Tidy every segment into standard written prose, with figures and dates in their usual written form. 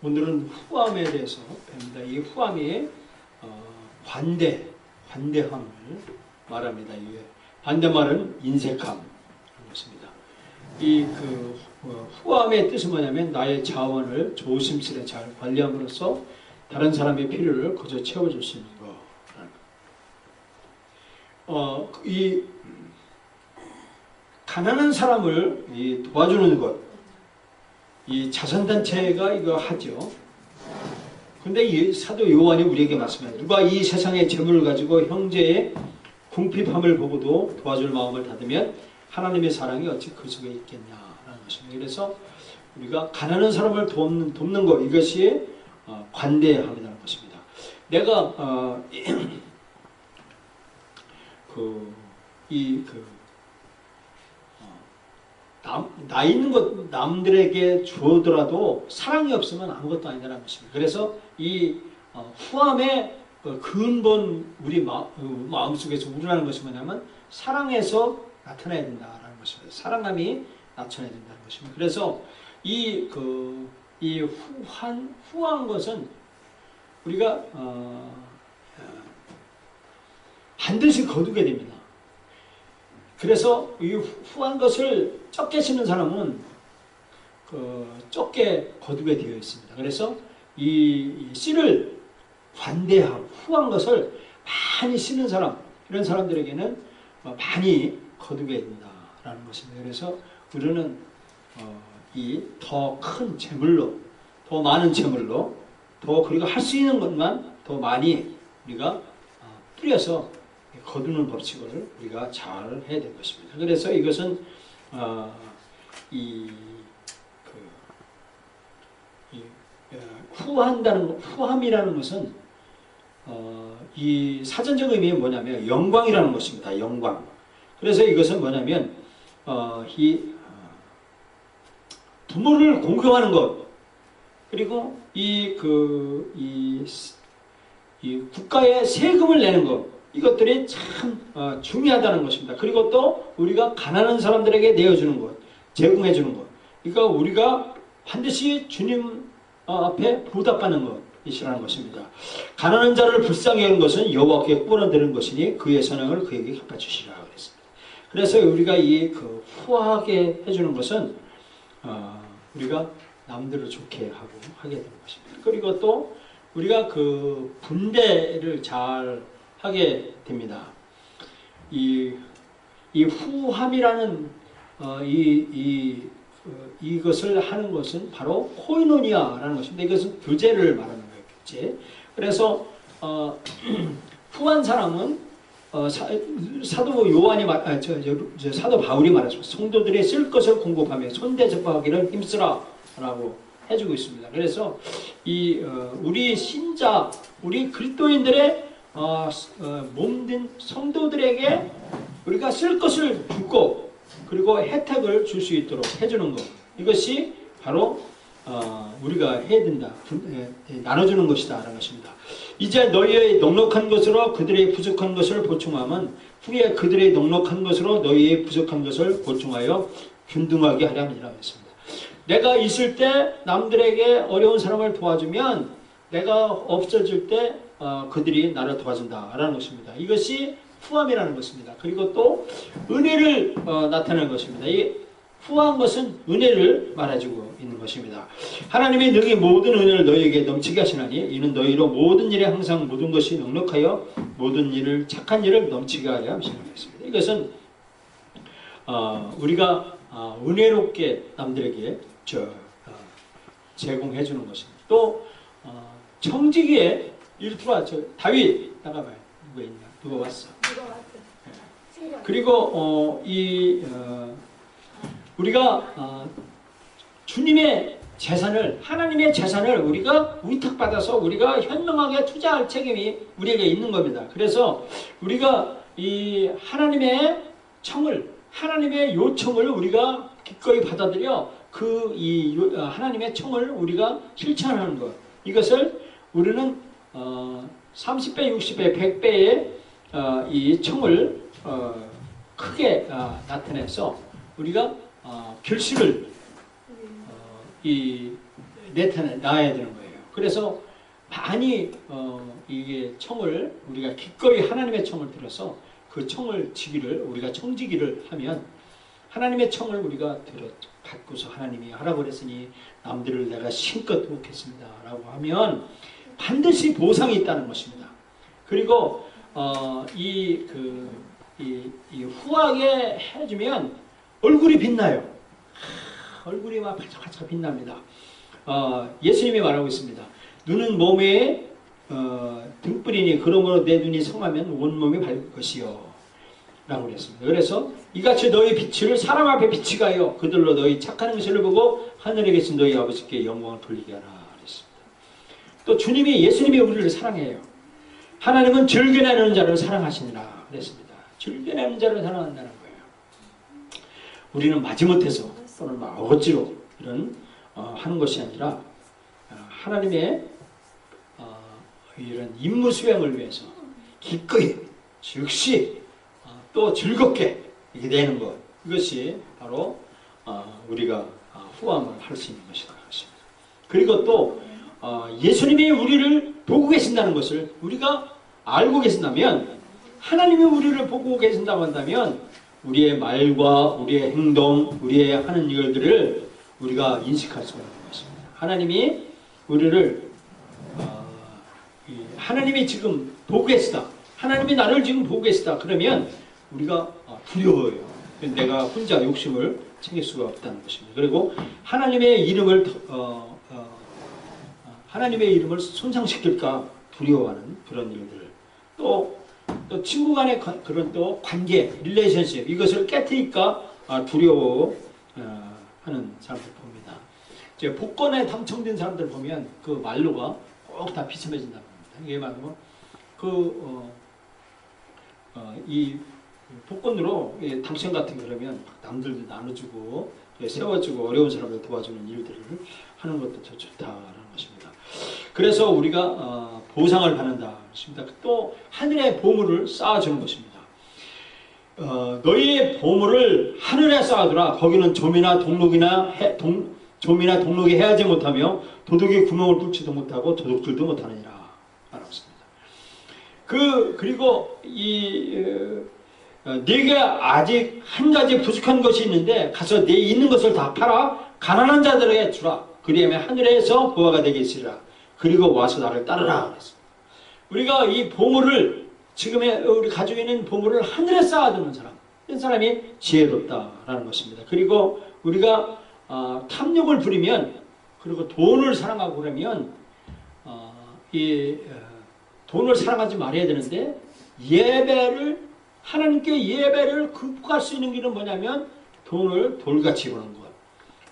오늘은 후함에 대해서 배웁니다. 이 후함이 관대함을 말합니다. 이게 반대말은 인색함 것입니다. 이 후함의 뜻은 뭐냐면 나의 자원을 조심스레 잘 관리함으로써 다른 사람의 필요를 거저 채워줄 수 있는 거. 이 가난한 사람을 도와주는 것, 이 자선단체가 이거 하죠. 근데 이 사도 요한이 우리에게 말씀해요. 누가 이 세상의 재물을 가지고 형제의 궁핍함을 보고도 도와줄 마음을 닫으면 하나님의 사랑이 어찌 그 속에 있겠냐라는 것입니다. 그래서 우리가 가난한 사람을 돕는 것, 이것이 관대함이라는 것입니다. 내가 나 있는 것 남들에게 주더라도 사랑이 없으면 아무것도 아니라는 것입니다. 그래서 이 후함의 근본 우리 마음속에서 우러나는 것이 뭐냐면 사랑에서 나타나야 된다라는 것입니다. 사랑함이 나타나야 된다는 것입니다. 그래서 후한 것은 우리가 반드시 거두게 됩니다. 그래서 이 후한 것을 적게 쓰는 사람은 적게 거두게 되어 있습니다. 그래서 이 씨를 관대하고 후한 것을 많이 쓰는 사람, 이런 사람들에게는 많이 거두게 된다라는 것입니다. 그래서 우리는 이 더 큰 재물로, 더 많은 재물로, 그리고 할 수 있는 것만 더 많이 우리가 뿌려서 거두는 법칙을 우리가 잘 해야 될 것입니다. 그래서 이것은 후함이라는 것은 이 사전적 의미는 뭐냐면 영광이라는 것입니다. 영광. 그래서 이것은 뭐냐면 부모를 공경하는 것, 그리고 이 국가에 세금을 내는 것, 이것들이 참 중요하다는 것입니다. 그리고 또 우리가 가난한 사람들에게 내어주는 것, 제공해주는 것, 그러니까 우리가 반드시 주님 앞에 보답하는 것이라는 것입니다. 가난한 자를 불쌍히 하는 것은 여호와께 꾸어내는 것이니 그의 선행을 그에게 갚아주시라 그랬습니다. 그래서 우리가 후하게 해주는 것은 우리가 남들을 좋게 하고 하게 되는 것입니다. 그리고 또 우리가 분배를 잘 하게 됩니다. 이 후함이라는 이것을 하는 것은 바로 코이노니아라는 것입니다. 이것은 교제를 말하는 거예요. 교제. 그래서 후한 사람은 사도 요한이 사도 바울이 말했습니다. 성도들이 쓸 것을 공급하며 손대접하기를 힘쓰라라고 해주고 있습니다. 그래서 우리 신자, 우리 그리스도인들의 몸된 성도들에게 우리가 쓸 것을 주고 그리고 혜택을 줄 수 있도록 해주는 것, 이것이 바로 우리가 해야 된다, 나눠주는 것이다 라는 것입니다. 이제 너희의 넉넉한 것으로 그들의 부족한 것을 보충하면 후에 그들의 넉넉한 것으로 너희의 부족한 것을 보충하여 균등하게 하려 함이라 했습니다. 내가 있을 때 남들에게 어려운 사람을 도와주면 내가 없어질 때 그들이 나를 도와준다라는 것입니다. 이것이 후함이라는 것입니다. 그리고 또 은혜를 나타내는 것입니다. 이 후한 것은 은혜를 말해주고 있는 것입니다. 하나님이 능히 모든 은혜를 너희에게 넘치게 하시나니 이는 너희로 모든 일에 항상 모든 것이 넉넉하여 모든 일을 착한 일을 넘치게 하려 하시는 것입니다. 이것은 우리가 은혜롭게 남들에게 제공해 주는 것입니다. 또 청지기에 일투라 다윗 나가봐요. 누가 있냐? 누가 왔어? 그리고 우리가 주님의 재산을, 하나님의 재산을 우리가 위탁받아서 우리가 현명하게 투자할 책임이 우리에게 있는 겁니다. 그래서 우리가 이 하나님의 하나님의 요청을 우리가 기꺼이 받아들여 하나님의 청을 우리가 실천하는 것, 이것을 우리는 30배, 60배, 100배의 이 청을 크게 나타내서 우리가 결실을 나아야 되는 거예요. 그래서 많이 이게 청을 우리가 기꺼이 하나님의 청을 들어서 그 청을 지기를 우리가 청지기를 하면 하나님의 청을 우리가 갖고서 하나님이 하라고 그랬으니 남들을 내가 신껏 돕겠습니다 라고 하면 반드시 보상이 있다는 것입니다. 그리고 이 후하게 해주면 얼굴이 빛나요. 얼굴이 막 반짝반짝 빛납니다. 예수님이 말하고 있습니다. 눈은 몸의 등불이니 그러므로 내 눈이 성하면 온몸이 밝을 것이요 라고 그랬습니다. 그래서 이같이 너희 빛을 사람 앞에 빛이 가요 그들로 너희 착한 것을 보고 하늘에 계신 너희 아버지께 영광을 돌리게 하라 그랬습니다. 또 예수님이 우리를 사랑해요. 하나님은 즐겨내는 자를 사랑하시니라 그랬습니다. 즐겨내는 자를 사랑한다는 거예요. 우리는 마지못해서 또는 막 억지로 이런 하는 것이 아니라 하나님의 이런 임무 수행을 위해서 기꺼이 즉시 또 즐겁게 이렇게 되는 것, 이것이 바로 우리가 후함을 할 수 있는 것이다. 그리고 또 예수님이 우리를 보고 계신다는 것을 우리가 알고 계신다면, 하나님이 우리를 보고 계신다고 한다면 우리의 말과 우리의 행동, 우리의 하는 일들을 우리가 인식할 수가 있는 것입니다. 하나님이 우리를 하나님이 지금 보고 계시다, 하나님이 나를 지금 보고 계시다 그러면 우리가 두려워요. 내가 혼자 욕심을 챙길 수가 없다는 것입니다. 그리고 하나님의 이름을 손상시킬까 두려워하는 그런 일들, 또 친구 간의 그런 또 관계, 릴레이션십, 이것을 깨트릴까 두려워하는 사람들 봅니다. 이제 복권에 당첨된 사람들 보면 그 말로가 꼭 다 비참해진다고 합니다. 이게 말하면 이 복권으로 당첨 같은 거 그러면 남들도 나눠주고 세워주고 어려운 사람들 도와주는 일들을 하는 것도 더 좋다라는 것입니다. 그래서 우리가 보상을 받는다. 또 하늘의 보물을 쌓아주는 것입니다. 너희의 보물을 하늘에 쌓아두라. 거기는 좀이나 동록이 해하지 못하며 도둑이 구멍을 뚫지도 못하고 도둑질도 못하느니라. 알았습니다. 그리고 네가 아직 한 가지 부족한 것이 있는데 가서 네 있는 것을 다 팔아 가난한 자들에게 주라. 그리하면 하늘에서 보화가 되게 있으리라. 그리고 와서 나를 따르라. 그랬습니다. 우리가 이 보물을, 지금의 우리 가지고 있는 보물을 하늘에 쌓아두는 사람, 이런 사람이 지혜롭다라는 것입니다. 그리고 우리가 탐욕을 부리면, 그리고 돈을 사랑하고 그러면 돈을 사랑하지 말아야 되는데, 하나님께 예배를 극복할 수 있는 길은 뭐냐면 돈을 돌같이 보는 것.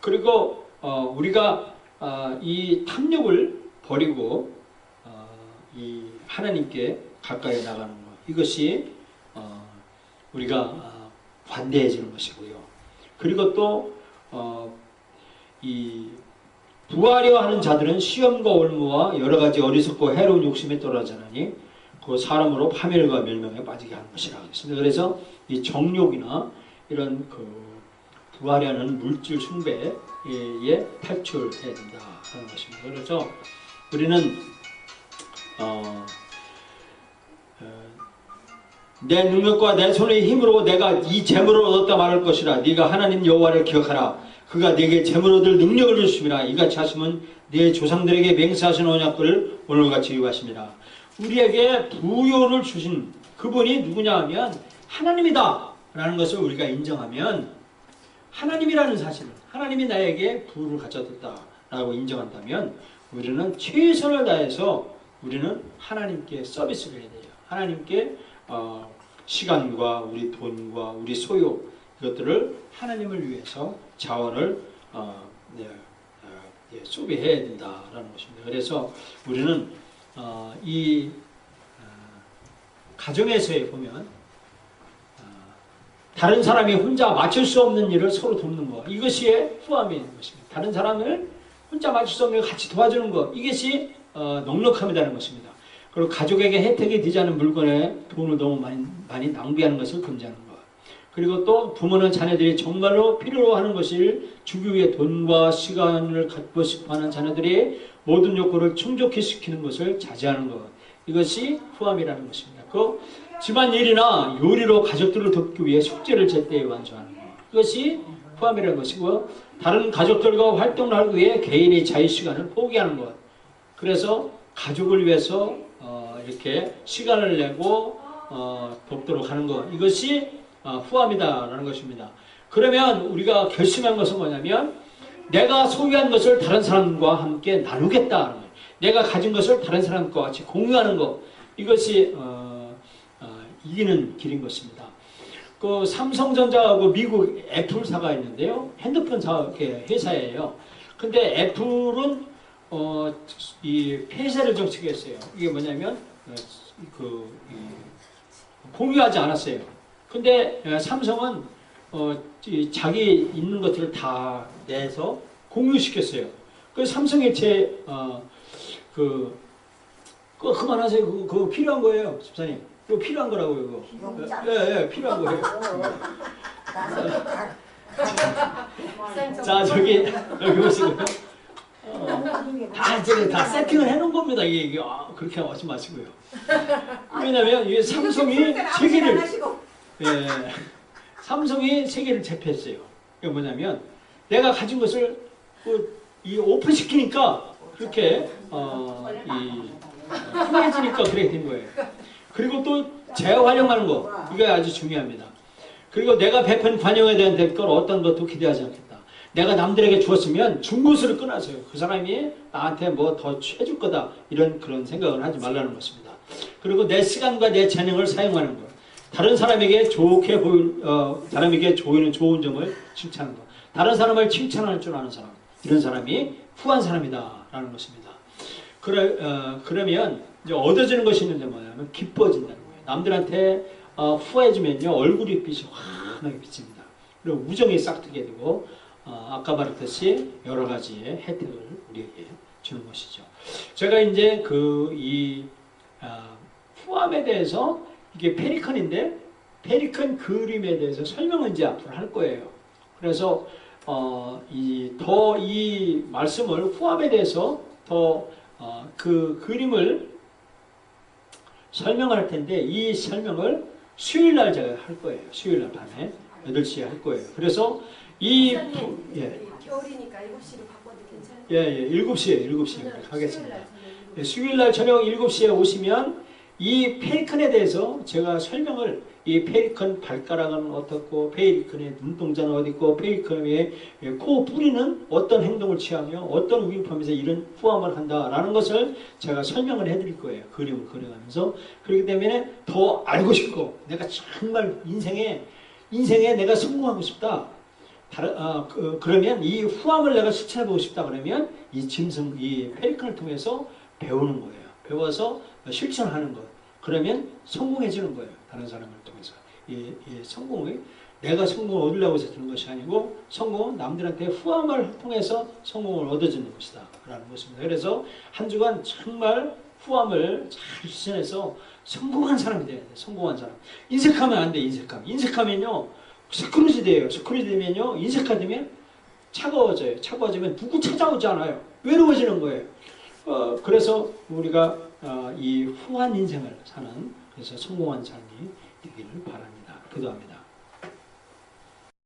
그리고 우리가 이 탐욕을 버리고 이 하나님께 가까이 나가는 것, 이것이 우리가 관대해지는 것이고요. 그리고 또 이 부하려 하는 자들은 시험과 올무와 여러 가지 어리석고 해로운 욕심에 떨어지나니 그 사람으로 파멸과 멸망에 빠지게 하는 것이라고 했습니다. 그래서 이 정욕이나 이런 부하려는 물질 숭배에 탈출해야 된다는 것입니다. 그래서 우리는 내 능력과 내 손의 힘으로 내가 이 재물을 얻었다 말할 것이라. 네가 하나님 여호와를 기억하라. 그가 네게 재물 얻을 능력을 주심이라. 이같이 하시면 네 조상들에게 맹세하신 언약을 오늘같이 이루하십니다. 우리에게 부요를 주신 그분이 누구냐 하면 하나님이다 라는 것을 우리가 인정하면, 하나님이라는 사실을, 하나님이 나에게 부를 가져뒀다 라고 인정한다면 우리는 최선을 다해서 우리는 하나님께 서비스를 해야 돼요. 하나님께 시간과 우리 돈과 우리 소유, 이것들을 하나님을 위해서 자원을 소비해야 된다라는 것입니다. 그래서 우리는 이 가정에서에 보면 다른 사람이 혼자 맞출 수 없는 일을 서로 돕는 것, 이것이 후함인 것입니다. 다른 사람을 혼자 맞출 수 없는 걸 같이 도와주는 것, 이것이 넉넉함이라는 것입니다. 그리고 가족에게 혜택이 되지 않은 물건에 돈을 너무 많이 낭비하는 것을 금지하는 것. 그리고 또 부모는 자녀들이 정말로 필요로 하는 것을 주기 위해 돈과 시간을 갖고 싶어하는 자녀들의 모든 욕구를 충족시키는 것을 자제하는 것. 이것이 후함이라는 것입니다. 그 집안일이나 요리로 가족들을 돕기 위해 숙제를 제때에 완수하는 것. 이것이 후함이라는 것이고, 다른 가족들과 활동을 하기 위해 개인의 자유시간을 포기하는 것. 그래서 가족을 위해서 이렇게 시간을 내고 돕도록 하는 것. 이것이 후함이다라는 것입니다. 그러면 우리가 결심한 것은 뭐냐면, 내가 소유한 것을 다른 사람과 함께 나누겠다는 거예요. 내가 가진 것을 다른 사람과 같이 공유하는 것. 이것이 이기는 길인 것입니다. 그 삼성전자하고 미국 애플사가 있는데요. 핸드폰 회사예요. 근데 애플은 이 폐쇄를 정책했어요. 이게 뭐냐면 공유하지 않았어요. 근데 삼성은 자기 있는 것들을 다 내서 공유시켰어요. 그 삼성일체 그만하세요. 그거 필요한 거예요, 집사님. 이거 필요한 거라고요, 이거. 예, 필요한 거예요. 자, 여기 보시고요. 다 세팅을 해놓은 겁니다. 이게 그렇게 하지 마시고요. 왜냐면 이게 삼성이 삼성이 세계를 제패했어요. 이게 뭐냐면 내가 가진 것을 오픈시키니까 그렇게 풍해지니까 그렇게 된 거예요. 그리고 또 재활용하는 거, 이게 아주 중요합니다. 그리고 내가 베푼 관용에 대한 대가를 어떤 것도 기대하지 않겠다. 내가 남들에게 주었으면 준 것을 끊어서요. 그 사람이 나한테 뭐 더 해줄 거다, 그런 생각을 하지 말라는 것입니다. 그리고 내 시간과 내 재능을 사용하는 것, 다른 사람에게 사람에게 보이는 좋은 점을 칭찬하는 것, 다른 사람을 칭찬할 줄 아는 사람, 이런 사람이 후한 사람이다라는 것입니다. 그러면 이제 얻어지는 것이 있는데 뭐냐면 기뻐진다는 거예요. 남들한테 후해주면요, 얼굴이 빛이 환하게 비칩니다. 그리고 우정이 싹트게 되고, 아까 말했듯이 여러 가지의 혜택을 우리에게 주는 것이죠. 제가 이제 후함에 대해서, 이게 페리컨인데 페리컨 그림에 대해서 설명을 이제 앞으로 할 거예요. 그래서 이 말씀을 후함에 대해서 그 그림을 설명을 할 텐데, 이 설명을 수요일날 제가 할 거예요. 수요일날 밤에 8시에 할 거예요. 그래서 겨울이니까 7시로 바꿔도 괜찮아요? 예, 7시에 하겠습니다. 수요일날 저녁 7시에 오시면 이 페리컨에 대해서 제가 설명을, 이 페리컨 발가락은 어떻고, 페리컨의 눈동자는 어디 있고, 페리컨의 코 뿌리는 어떤 행동을 취하며 어떤 위법함에서 이런 후함을 한다라는 것을 제가 설명을 해드릴 거예요. 그림을 그려가면서. 그렇기 때문에 더 알고 싶고, 내가 정말 인생에 내가 성공하고 싶다. 그러면 이 후함을 내가 실천해보고 싶다 그러면 이 페리컨을 통해서 배우는 거예요. 배워서 실천하는 것. 그러면 성공해지는 거예요. 다른 사람을 통해서. 내가 성공을 얻으려고 해서 드는 것이 아니고, 성공은 남들한테 후함을 통해서 성공을 얻어지는 것이다 라는 것입니다. 그래서 한 주간 정말 후함을 잘 실천해서 성공한 사람이 돼야 돼요. 성공한 사람. 인색하면 안 돼. 인색하면요 스크루지 돼요. 스크루지 되면요, 인색하되면 차가워져요. 차가워지면 누구 찾아오지 않아요. 외로워지는 거예요. 그래서 우리가 이 후한 인생을 사는, 그래서 성공한 삶이 되기를 바랍니다. 기도합니다.